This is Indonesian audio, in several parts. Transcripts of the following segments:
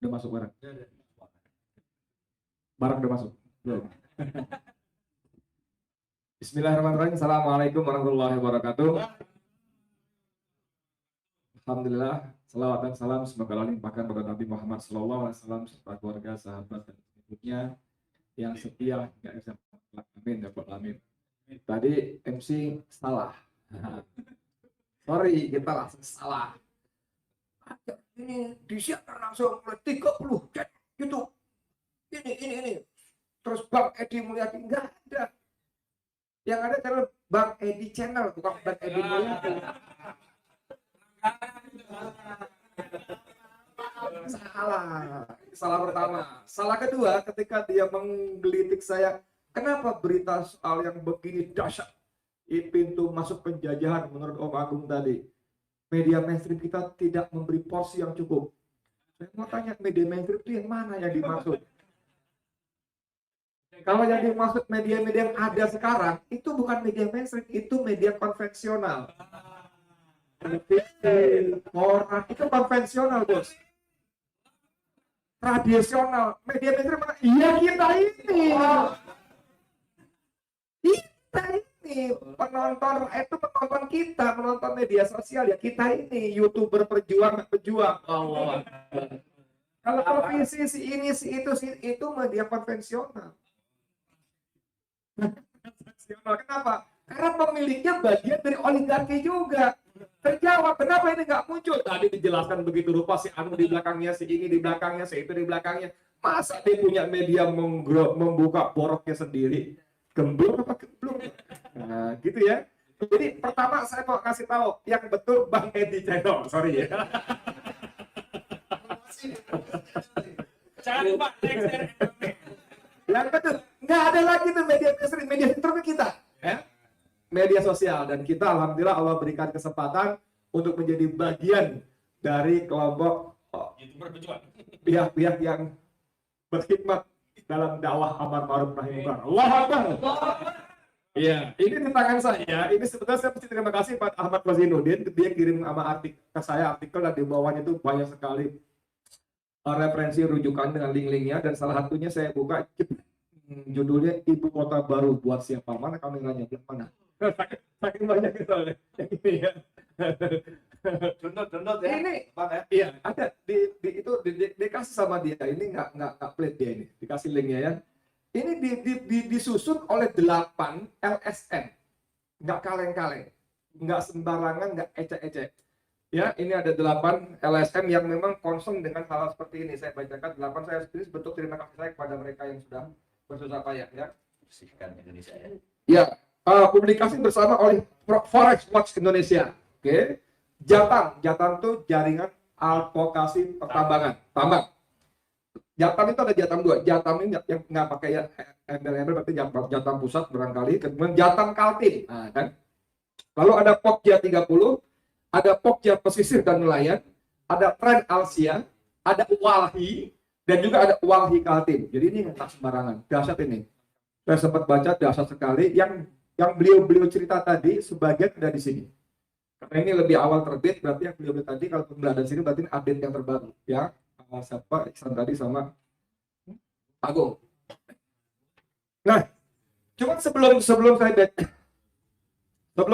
Udah masuk barang. Barang udah masuk. Bismillahirrahmanirrahim. Assalamualaikum warahmatullahi wabarakatuh. Alhamdulillah, salawat dan salam semoga limpahkan kepada Nabi Muhammad SAW serta keluarga, sahabat dan pengikutnya yang setia hingga akhir zaman. Amin ya rabbal alamin. Tadi MC salah. Sorry, kita langsung salah. Ini disiapkan langsung oleh 30 chat YouTube. Ini. Terus Bang Edi Mulyadi enggak ada. Yang ada adalah Bang Edi Channel, bukan Bang Edi Mulyadi. Salah pertama. Salah kedua, ketika dia menggelitik saya, kenapa berita soal yang begini dahsyat, pintu masuk penjajahan menurut Om Agung tadi, media mainstream kita tidak memberi porsi yang cukup. Saya mau tanya, media mainstream itu yang mana yang dimaksud? Kalau yang dimaksud media-media yang ada sekarang, itu bukan media mainstream, itu media konvensional. Televisi, koran, itu konvensional, bos. Tradisional. Media mainstream mana? Iya, kita ini. Kita ini. Penonton kita, menonton media sosial ya kita ini. YouTuber pejuang. Allah. Kalau televisi si ini, si itu media konvensional. Kenapa? Karena pemiliknya bagian dari oligarki juga. Terjawab, kenapa ini nggak muncul? Tadi dijelaskan begitu rupa, si Anu di belakangnya, si ini di belakangnya, si itu di belakangnya. Masa dia punya media membuka boroknya sendiri? Gemblung apa gemblung? Nah, gitu ya. Jadi pertama saya mau kasih tahu yang betul Bang Edi Channel. Sorry ya. Jangan lupa Yang betul, nggak ada lagi tuh media sentrum kita, ya? Media sosial, dan kita alhamdulillah Allah berikan kesempatan untuk menjadi bagian dari kelompok YouTuber berjuang, pihak-pihak yang berkhidmat dalam dakwah amar ma'ruf nahi munkar. Allahu Akbar. Iya, ini di tangan saya. Ini sebetulnya saya mesti terima kasih Pak Ahmad Wazinuddin. Dia kirim sama artikel dan di bawahnya itu banyak sekali referensi rujukan dengan link-linknya, dan salah satunya saya buka judulnya Ibu Kota Baru buat siapa? Mana kami nanya belum mana? Saking banyak soalnya yang ini ya. Dondot ya. Ini Bang, ya? iya ada dikasih sama dia. Ini nggak plate dia ini. Dikasih linknya ya. Ini disusun oleh 8 LSM. Nggak kaleng-kaleng, nggak sembarangan, nggak ecek-ecek. Ya, ini ada 8 LSM yang memang concern dengan hal seperti ini. Saya bacakan 8, saya sendiri bentuk terima kasih saya kepada mereka yang sudah bersusah payah ya. Bersihkan Indonesia ya. Ya, publikasi bersama oleh Forex Watch Indonesia. Oke. Jatam itu jaringan advokasi pertambangan, tambang. Jatam itu ada Jatam 2. Jatam ini yang nggak pakai ya embel-embel, berarti Jatam pusat barangkali. Kemudian Jatam Kaltim. Nah, kan. Lalu ada Pokja 30. Ada Pokja Pesisir dan Nelayan, ada Tren Alsia, ada Walhi, dan juga ada Walhi Kaltim. Jadi ini nggak sembarangan, dahsyat ini. Saya sempat baca, dahsyat sekali. Yang beliau cerita tadi, sebagian ada di sini. Karena ini lebih awal terbit, berarti yang beliau tadi kalau berada di sini berarti ini update yang terbaru, ya. Siapa Iksan tadi sama Agung. Nah, cuma sebelum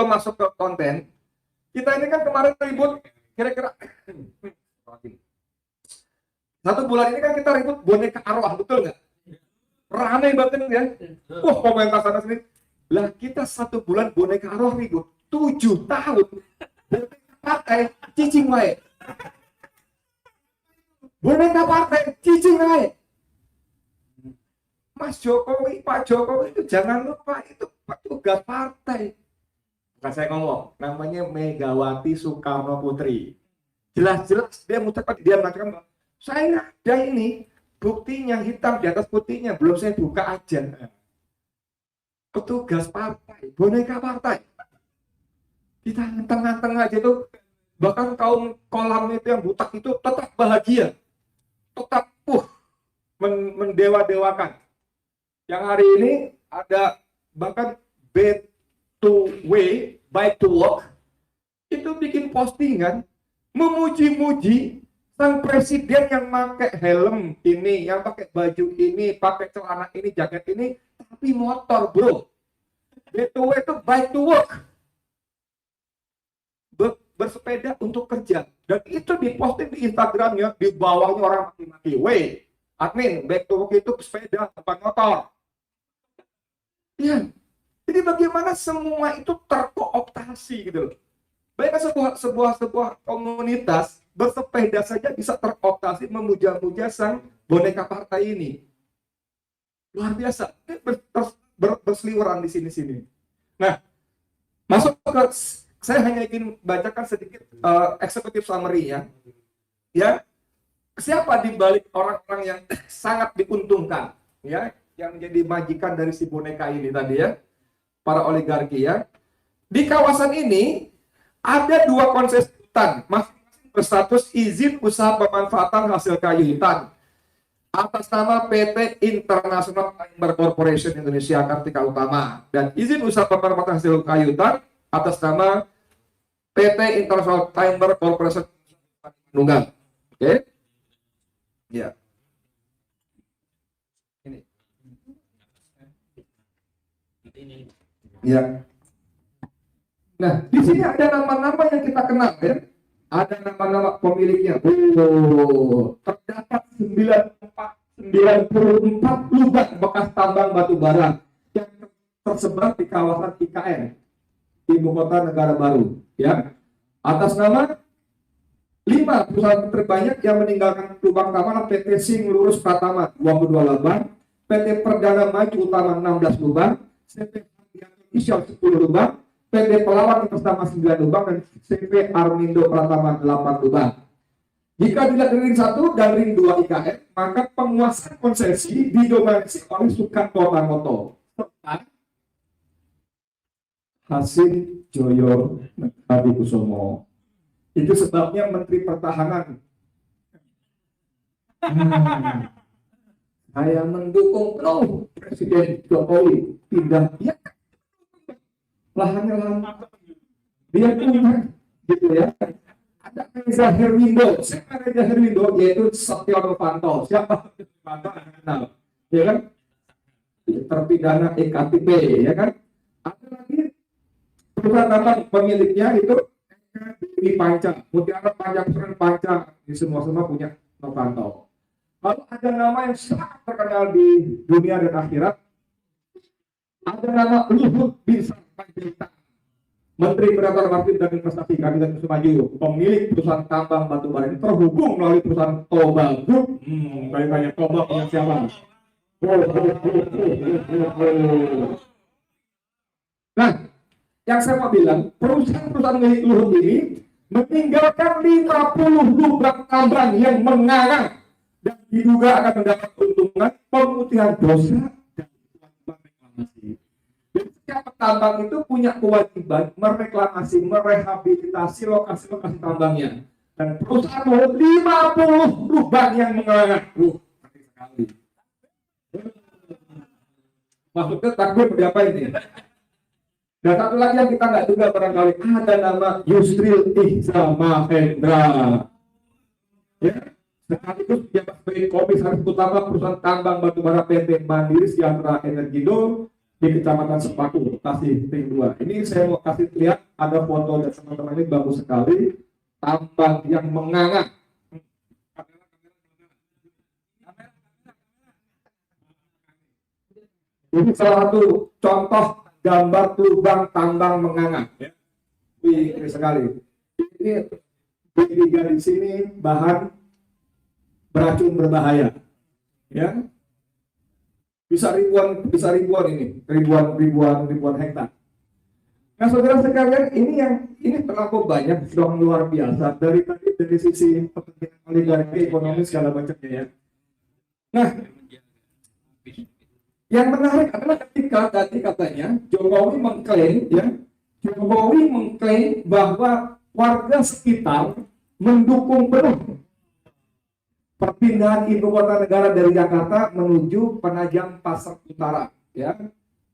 masuk ke konten. Kita ini kan kemarin ribut kira-kira 1 bulan ini kan kita ribut boneka arwah, betul nggak? Ramai banget ya. Komentar sana sini. Lah kita 1 bulan boneka arwah ribut, 7 tahun boneka partai cicing wae. Boneka partai cicing wae. Mas Jokowi, Pak Jokowi itu jangan lupa itu petugas partai. Bukan saya ngomong, namanya Megawati Soekarno Putri. Jelas-jelas dia mengatakan, saya ada ini buktinya hitam di atas putihnya, belum saya buka aja. Petugas partai, boneka partai. Kita tengah-tengah aja tuh, bahkan kaum kolam itu yang butak itu tetap bahagia, tetap mendewa-dewakan. Yang hari ini ada bahkan to way, bike to work, itu bikin postingan memuji-muji sang presiden yang pakai helm ini, yang pakai baju ini, pakai celana ini, jaket ini, tapi motor, bro. BTW itu bike to work. Bersepeda untuk kerja. Dan itu diposting di Instagramnya, di bawahnya orang maki-maki. Weh, admin, bike to work itu sepeda, tempat motor. Ya, jadi bagaimana semua itu terkooptasi gitu loh. Bayangkan sebuah komunitas bersepeda saja bisa terkooptasi memuja-muja sang boneka partai ini. Luar biasa. Berseliweran di sini-sini. Nah, masuk ke, saya hanya ingin bacakan sedikit eksekutif summary ya. Ya, siapa di balik orang-orang yang sangat diuntungkan ya, yang menjadi majikan dari si boneka ini tadi ya, para oligarki ya. Di kawasan ini ada 2 konsesi hutan, masing-masing berstatus izin usaha pemanfaatan hasil kayu hutan atas nama PT International Timber Corporation Indonesia Kartika Utama, dan izin usaha pemanfaatan hasil kayu hutan atas nama PT International Timber Corporation Nunggal. Oke? Ya. Ini. Ya. Nah, di sini ada nama-nama yang kita kenal ya. Ada nama-nama pemiliknya. Oh, terdapat 94 lubang bekas tambang batu bara yang tersebar di kawasan IKN, Ibu Kota Negara Baru, ya. Atas nama 5 perusahaan terbanyak yang meninggalkan lubang tambang, PT Sing Lurus Pratama 22 lubang, PT Perdana Maju Utama 16 lubang, PT Inisial 10 lubang, PT Pelawan Pertama 9 lubang, dan CV Armindo Pratama 8 lubang. Jika dilihat dari ring 1 dan ring 2 IKN, maka penguasaan konsesi didominasi oleh Sukarto Tangoto serta Hasim Joyo Hadi Kusumo. Itu sebabnya Menteri Pertahanan saya mendukung penuh Presiden Jokowi pindah ya, lahannya dia punya gitu ya. Ada Reza Herwindo, siapa Reza Herwindo? Yaitu Setio Novanto. Siapa Novanto? Kenal, ya kan? Terpidana EKTP, ya kan? Ada lagi perusahaan tambang pemiliknya itu di Panca, Mutiara Panjang Seren Panca, di semua punya Novanto. Lalu ada nama yang sangat terkenal di dunia dan akhirat. Ada nama Luhut Binsar Panjaitan, Menteri Perdagangan Maritim dan Investasi Kabinet Indonesia Maju, pemilik perusahaan tambang batu bara ini terhubung melalui perusahaan Toba Group. Banyak Toba punya siapa? Nah, yang saya mau bilang, perusahaan-perusahaan milik Luhut ini meninggalkan 50 lubang tambang yang mengarang dan diduga akan mendapat keuntungan pemutihan dosa dan kewajiban reklamasi. Jadi setiap tambang itu punya kewajiban mereklamasi, merehabilitasi lokasi-lokasi tambangnya. Dan perusahaan 50 lubang yang mengarang. Sekali. Maksudnya takbir berapa ini? Dan satu lagi yang kita nggak duga barangkali, ada nama Yusril Ihza Mahendra. Ya, sekaligus pejabat sebagai Komisaris Utama Perusahaan Tambang Batubara PT Mandiri Sejahtera Energindo di Kecamatan Sepaku, Tasik Ring 2. Ini saya mau kasih lihat, ada foto dan teman-teman ini bagus sekali, tambang yang menganga. Ini salah satu contoh gambar lubang tambang menganga. Ya. Wih, sekali. Ini B3 di sini bahan beracun berbahaya. Ya. Bisa ribuan ini, ribuan hektar. Nah, saudara sekalian, ini terlalu banyak, sudah luar biasa dari sisi kepentingan oligarki, ekonomi segala macamnya ya. Nah, yang menarik adalah ketika tadi katanya Jokowi mengklaim bahwa warga sekitar mendukung penuh perpindahan ibu kota negara dari Jakarta menuju Penajam Pasar Utara, ya,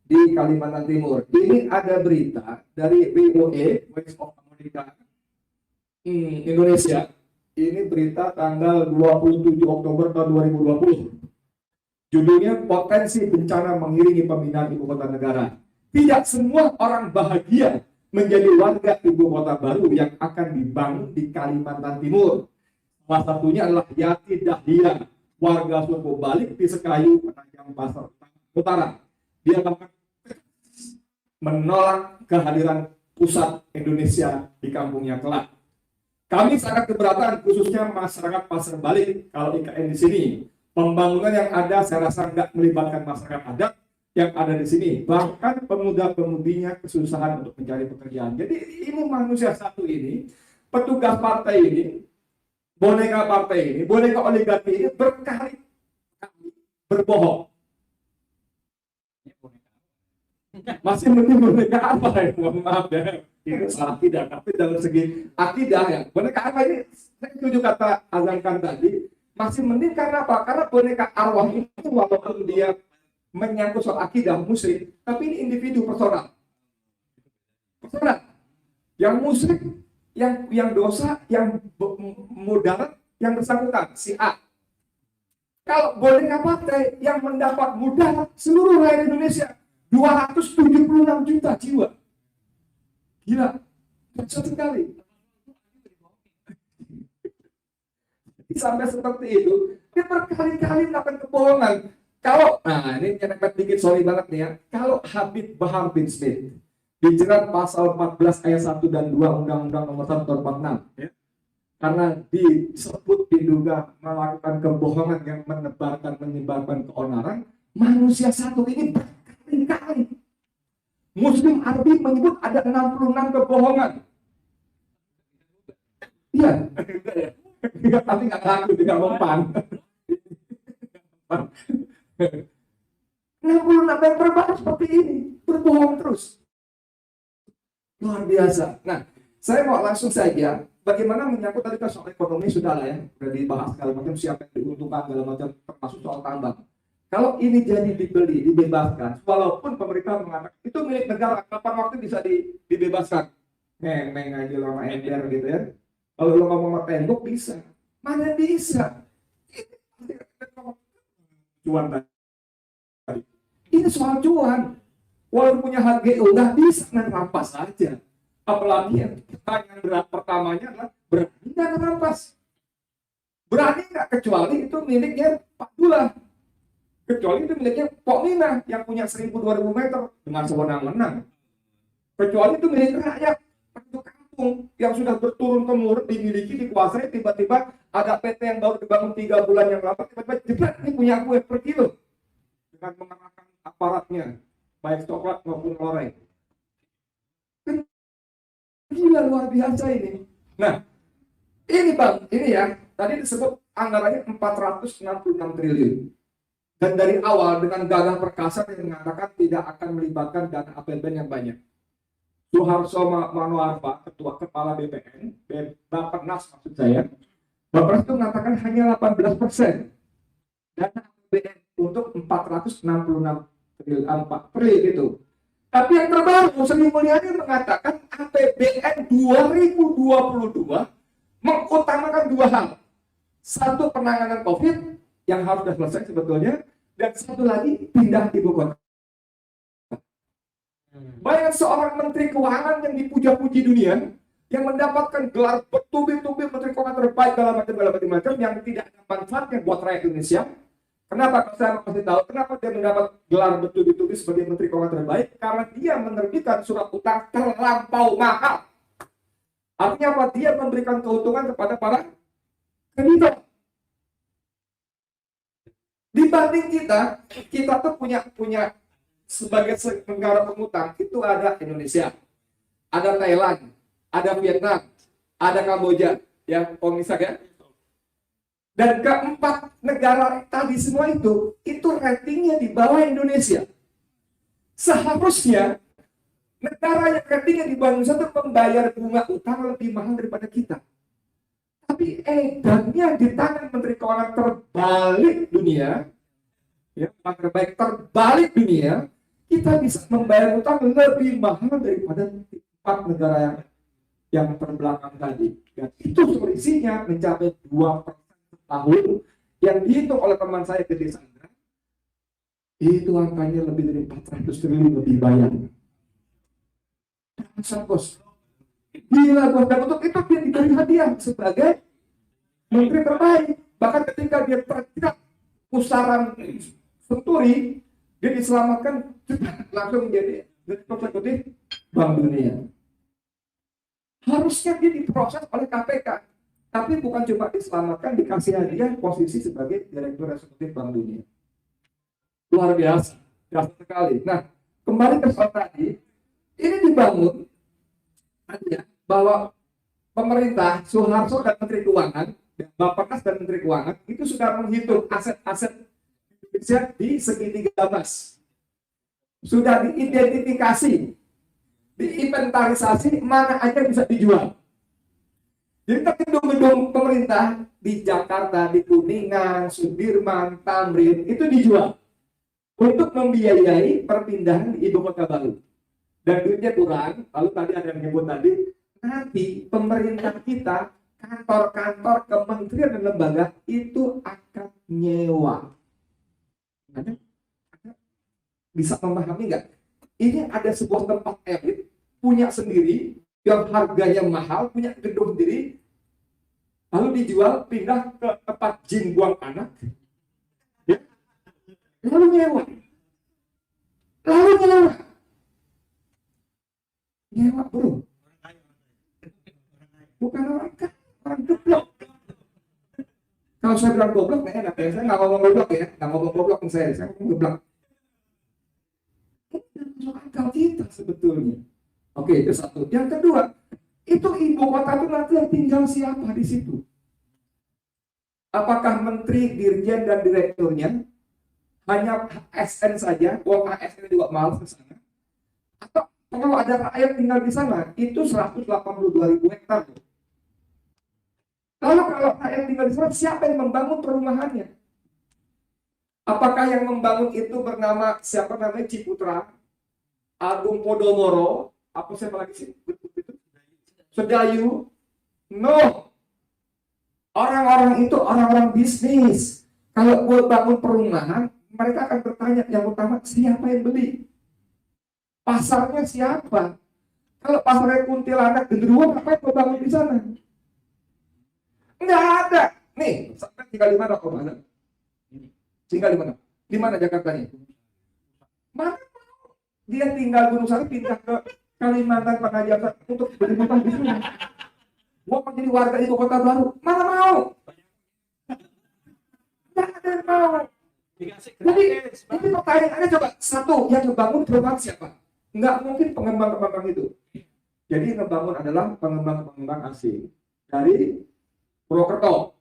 di Kalimantan Timur. Ini ada berita dari VOA, Voice of America. Indonesia. Ini berita tanggal 27 Oktober tahun 2020. Judulnya Potensi Bencana Mengiringi Pemindahan Ibu Kota Negara. Tidak semua orang bahagia menjadi warga ibu kota baru yang akan dibangun di Kalimantan Timur. Salah satunya adalah Yati Dahlia, warga suku Balik di Sekayu, Penajam Pasar Utara. Dia menolak kehadiran pusat Indonesia di kampungnya kelak. Kami sangat keberatan, khususnya masyarakat Pasar Balik, kalau IKN di sini. Pembangunan yang ada saya rasa nggak melibatkan masyarakat adat yang ada di sini. Bahkan pemuda-pemudinya kesusahan untuk mencari pekerjaan. Jadi ini manusia satu ini, petugas partai ini, boneka partai ini, boneka oligarki ini berkali-kali berbohong. Masih mending boneka apa ya? Mohon maaf ya. Itu salah akidah, tapi dalam segi akidah ya, boneka apa ini? Saya setuju kata Azam Khan tadi, masih mending karena apa? Karena boneka arwah itu walaupun dia menyangkut soal akidah musyrik, tapi ini individu personal. Personal. Yang musyrik, yang dosa, yang mudarat, yang bersangkutan, si A. Kalau boneka partai yang mendapat mudarat seluruh rakyat Indonesia 276 juta jiwa. Gila, satu kali. Sampai seperti itu, dia berkali-kali melakukan kebohongan. Kalau, nah ini nyerempet dikit, sorry banget nih ya. Kalau Habib Bahar bin Smith dijerat pasal 14 ayat 1 dan 2 Undang-Undang Nomor 1 tahun 46, ya. Karena disebut diduga melakukan kebohongan yang menyebarkan keonaran, manusia satu ini berkali-kali. Muslim Arabi menyebut ada 66 kebohongan. Iya. Tapi nggak laku, tidak mempan. 66 yang terbaru seperti ini. Berbohong terus. Luar biasa. Nah, saya mau langsung saja. Bagaimana menyangkut tadi kan soal ekonomi sudah lah ya. Sudah dibahas segala macam, siapa yang diuntungkan, segala macam, termasuk soal tambang. Kalau ini jadi dibeli, dibebaskan, walaupun pemerintah mengatakan itu milik negara, kapan waktu bisa dibebaskan? Meng aja lama ember gitu ya. Kalau lo ngomong sama tembok bisa, mana bisa? Cuan tadi. Ini soal cuan. Walaupun punya HGU nggak bisa merampas saja. Apalagi yang pertanyaan berat pertamanya adalah berani nggak merampas? Berani nggak, kecuali itu miliknya Pak Dullah. Kecuali itu miliknya Pok Minah yang punya 1.000-2.000 meter dengan sewenang-wenang. Kecuali itu milik rakyat, penduduk kampung yang sudah berturun-temurun dimiliki, dikuasai, tiba-tiba ada PT yang baru dibangun 3 bulan yang lalu, tiba-tiba jebret, ini punya gue, pergi loh. Dengan mengerahkan aparatnya, baik coklat maupun loreng. Gila, luar biasa ini. Nah, ini Bang, ini ya, tadi disebut anggarannya 466 triliun. Dan dari awal dengan gagah perkasa yang mengatakan tidak akan melibatkan dana APBN yang banyak. Suharto Manoarfa, ketua kepala BPN, Bappenas maksud saya, Bappenas itu mengatakan hanya 18% dana APBN untuk 466 triliun itu. Tapi yang terbaru, Sri Mulyani mengatakan APBN 2022 mengutamakan 2 hal. Satu, penanganan COVID yang harus sudah selesai sebetulnya, dan satu lagi pindah ibu kota. Banyak seorang menteri keuangan yang dipuja-puji dunia, yang mendapatkan gelar bertubi-tubi menteri keuangan terbaik dalam macam-macam yang tidak ada manfaatnya buat rakyat Indonesia. Kenapa saya masih tahu? Kenapa dia mendapat gelar bertubi-tubi sebagai menteri keuangan terbaik? Karena dia menerbitkan surat utang terlampau mahal. Artinya apa? Dia memberikan keuntungan kepada para kreditor. Dibanding kita tuh punya sebagai negara pengutang itu ada Indonesia, ada Thailand, ada Vietnam, ada Kamboja, ya, Komisak ya. Dan keempat negara tadi semua itu ratingnya di bawah Indonesia. Seharusnya negara yang ratingnya di bawah Indonesia itu membayar bunga utang lebih mahal daripada kita. Tapi edarnya di tangan Menteri Keuangan terbalik dunia, ya, terbaik terbalik dunia, kita bisa membayar utang lebih mahal daripada 4 negara yang yang terbelakang tadi. Dan itu selisihnya mencapai 2% tahun yang dihitung oleh teman saya Gede Sandra. Itu angkanya lebih dari 400 triliun lebih bayar. Dasar bos. Gila bos, dan untuk itu dia diberi hadiah sebagai menteri terbaik. Bahkan ketika dia terjerat pusaran Senturi, dia diselamatkan langsung menjadi eksekutif Bank Dunia. Harusnya dia diproses oleh KPK, tapi bukan cuma diselamatkan, dikasih hadiah posisi sebagai direktur eksekutif Bank Dunia. Luar biasa, biasa sekali. Nah, kembali ke soal tadi, ini dibangun ya, bahwa pemerintah Soeharto dan Menteri Keuangan, Bappenas dan Menteri Keuangan itu sudah menghitung aset-aset Indonesia di segitiga emas. Sudah diidentifikasi, diinventarisasi mana aja bisa dijual. Jadi gedung-gedung pemerintah di Jakarta, di Kuningan, Sudirman, Tamrin itu dijual untuk membiayai perpindahan di ibu kota baru. Dan duitnya kurang, lalu tadi ada yang nyebut tadi, nanti pemerintah kita, kantor-kantor, kementerian dan lembaga itu akan nyewa. Anda bisa memahami nggak? Ini ada sebuah tempat elit, punya sendiri, yang harganya mahal, punya gedung sendiri, lalu dijual, pindah ke tempat jin buang anak, ya? Lalu nyewa. Nyewa bro, bukan orang kaya, orang goblok. Kalau saya bilang goblok, nggak enak ya. Saya nggak ngomong goblok ya, nggak ngomong goblok saya ngomong goblok. Itu akal kita sebetulnya. Oke, itu satu. Yang kedua, itu ibu kota itu nanti yang tinggal siapa di situ? Apakah menteri, dirjen dan direkturnya hanya ASN saja? Uang ASN juga mahal ke sana. Atau kalau ada rakyat tinggal di sana, itu 182.000 hektar. Lalu kalau rakyat tinggal di sana, siapa yang membangun perumahannya? Apakah yang membangun itu bernama, siapa namanya, Ciputra, Agung Podomoro, apa siapa lagi sih? Sedayu? No. Orang-orang itu orang-orang bisnis. Kalau buat bangun perumahan, mereka akan bertanya yang utama, siapa yang beli? Pasarnya siapa? Kalau pasarnya kuntilanak, genderuwo, apa yang bangun di sana? Enggak ada. Nih, sampai tinggal di mana kok mana? Tinggal di mana? Di mana Jakartanya? Mana? Dia tinggal Gunung Sari, pindah ke Kalimantan Pengajian untuk beli rumah di sini. Mau menjadi warga ibu kota baru, mana mau? Enggak ada yang mau. Jadi, ini pertanyaannya coba satu yang ngebangun perumahan siapa? Enggak mungkin pengembang-pengembang itu. Jadi ngebangun adalah pengembang-pengembang asing dari Purwokerto.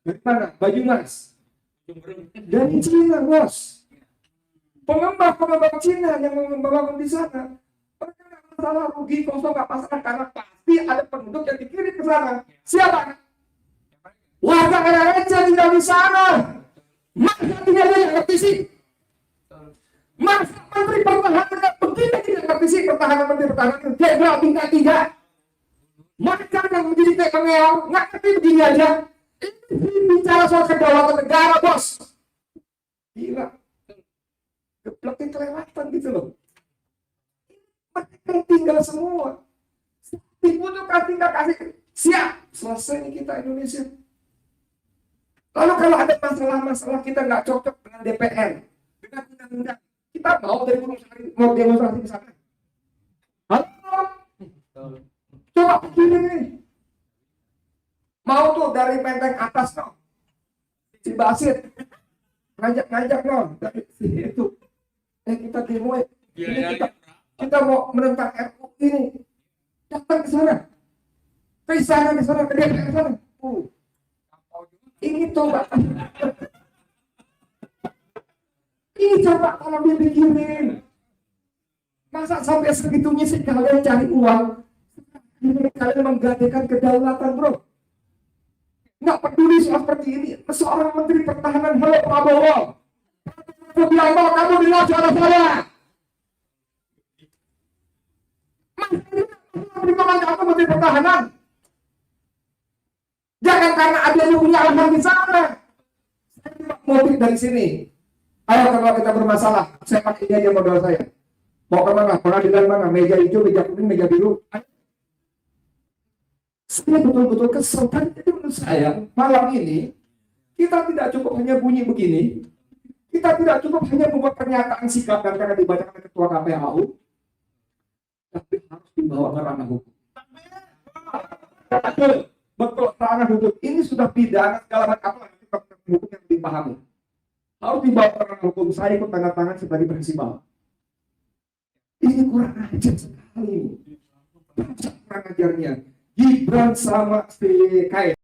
Dari mana? Banyumas. Dari Cina, bos. Pengembang-pengembang Cina yang membangun di sana. Mereka nggak masalah rugi kosong nggak masalah karena pasti ada penduduk yang dikirim ke sana. Siapa? Warga Indonesia tinggal di sana. Masa tinggal dia nggak ngerti sih? Masa Menteri Pertahanan nggak begini tidak ngerti sih pertahanan Menteri Pertahanan jenderal tingkat 3. Mereka yang menjadi kayak pengeong nggak ngerti begini aja. Ini bicara soal kedaulatan negara bos. Gila. Gebloknya kelewatan gitu loh. Mereka tinggal semua. Dibutuhkan tinggal kasih siap. Selesai nih kita Indonesia. Lalu kalau ada masalah-masalah kita nggak cocok dengan DPR, dengan undang-undang, kita mau dari Gunung Sari mau demonstrasi ke sana. Halo? Coba pikirin. Mau tuh dari Menteng atas no. Si Basit ngajak no dari itu. Kita demo ini kita mau menentang RUU ini. Datang ke sana. Ke sana ke DPR ke sana. Ini coba. Ini coba kalau dipikirin. Masa sampai segitunya sih kalian cari uang? Kalian menggadaikan kedaulatan, bro. Nggak peduli soal seperti ini. Seorang Menteri Pertahanan, halo Prabowo. Aku bilang bahwa kamu bilang suara saya. Menteri Pertahanan ke Menteri Pertahanan. Jangan karena ada yang punya alasan di sana. Saya motif dari sini. Ayo kalau kita bermasalah, saya pakai ini aja modal saya. Mau kemana? Pengadilan mana? Meja hijau, meja kuning, meja biru. Saya betul-betul kesel. Jadi menurut saya, malam ini, kita tidak cukup hanya bunyi begini. Kita tidak cukup hanya membuat pernyataan sikap dan karena dibacakan oleh Ketua KPAU. Tapi harus dibawa ke ranah hukum. Betul, ranah hukum. Ini sudah pidana segala macam. Apa hukum yang dipahami. Harus dibawa ke ranah hukum. Saya ikut tanda tangan sebagai prinsipal. Ini kurang ajar sekali. Kurang ajarnya. Gibran sama si Kai.